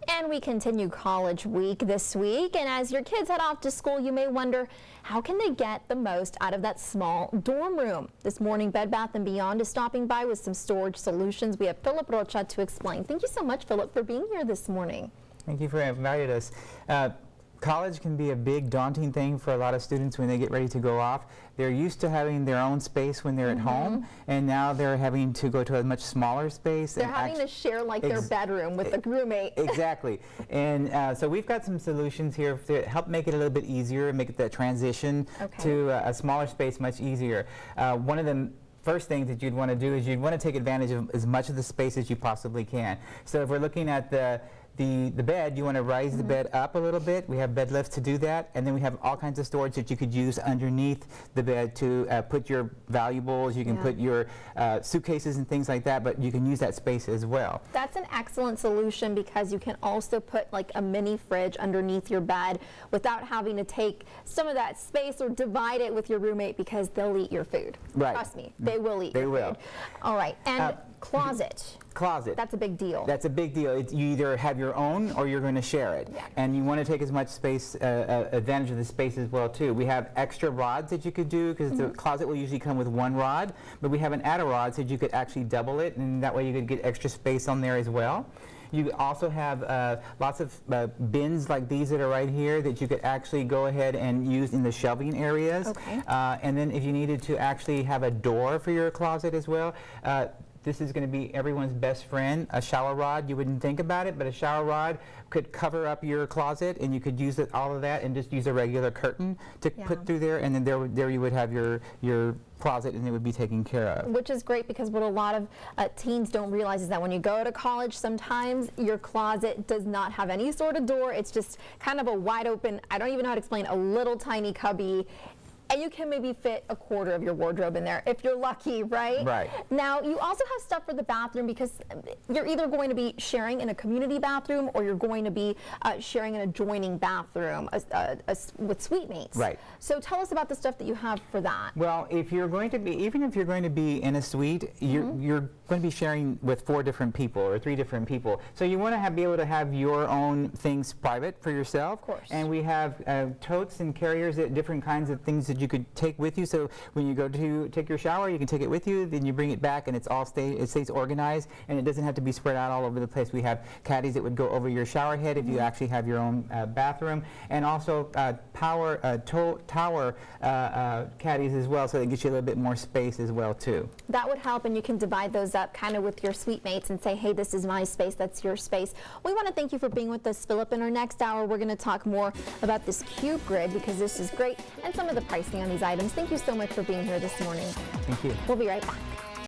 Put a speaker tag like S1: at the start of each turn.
S1: And we continue college week this week, and as your kids head off to school, you may wonder, how can they get the most out of that small dorm room? This morning, Bed Bath & Beyond is stopping by with some storage solutions. We have Philip Rocha to explain. Thank you so much, Philip, for being here this morning.
S2: Thank you for inviting us. College can be a big daunting thing for a lot of students when they get ready to go off. They're used to having their own space when they're at home, and now they're having to go to a much smaller space.
S1: They're having to share like their bedroom with a roommate. Exactly.
S2: And so we've got some solutions here to help make it a little bit easier and make that transition to a smaller space much easier. One of the first things that you'd want to do is you'd want to take advantage of as much of the space as you possibly can. So if we're looking at the bed, you want to rise the bed up a little bit. We have bed lifts to do that, and then we have all kinds of storage that you could use underneath the bed to put your valuables. You can put your suitcases and things like that, but you can use that space as well.
S1: That's an excellent solution because you can also put like a mini fridge underneath your bed without having to take some of that space or divide it with your roommate because they'll eat your food.
S2: Right.
S1: Trust me, they will eat your food. All right, and closet.
S2: Closet.
S1: That's a big deal.
S2: That's a big deal. You either have your own or you're going to share it. Yeah. And you want to take as much space, advantage of the space as well too. We have extra rods that you could do because the closet will usually come with one rod, but we have an add-a rod so you could actually double it, and that way you could get extra space on there as well. You also have lots of bins like these that are right here that you could actually go ahead and use in the shelving areas. Okay. And then if you needed to actually have a door for your closet as well, this is going to be everyone's best friend, a shower rod. You wouldn't think about it, but a shower rod could cover up your closet, and you could use all of that and just use a regular curtain to put through there, and then there you would have your closet, and it would be taken care of.
S1: Which is great because what a lot of teens don't realize is that when you go to college, sometimes your closet does not have any sort of door. It's just kind of a wide open, I don't even know how to explain, a little tiny cubby. And you can maybe fit a quarter of your wardrobe in there if you're lucky, right?
S2: Right.
S1: Now, you also have stuff for the bathroom because you're either going to be sharing in a community bathroom or you're going to be sharing an adjoining bathroom with suite mates.
S2: Right.
S1: So tell us about the stuff that you have for that.
S2: Well, if you're going to be, even if you're going to be in a suite, you're going to be sharing with 4 different people or 3 different people. So you want to be able to have your own things private for yourself.
S1: Of course.
S2: And we have totes and carriers, different kinds of things that you could take with you. So when you go to take your shower, you can take it with you, then you bring it back, and it stays organized, and it doesn't have to be spread out all over the place. We have caddies that would go over your shower head if you actually have your own bathroom, and also tower caddies as well, so it gets you a little bit more space as well too.
S1: That would help, and you can divide those up kind of with your suite mates and say, hey, this is my space, that's your space. We want to thank you for being with us, Philip. In our next hour, we're going to talk more about this cube grid because this is great, and some of the pricing on these items. Thank you so much for being here this morning.
S2: Thank you.
S1: We'll be right back.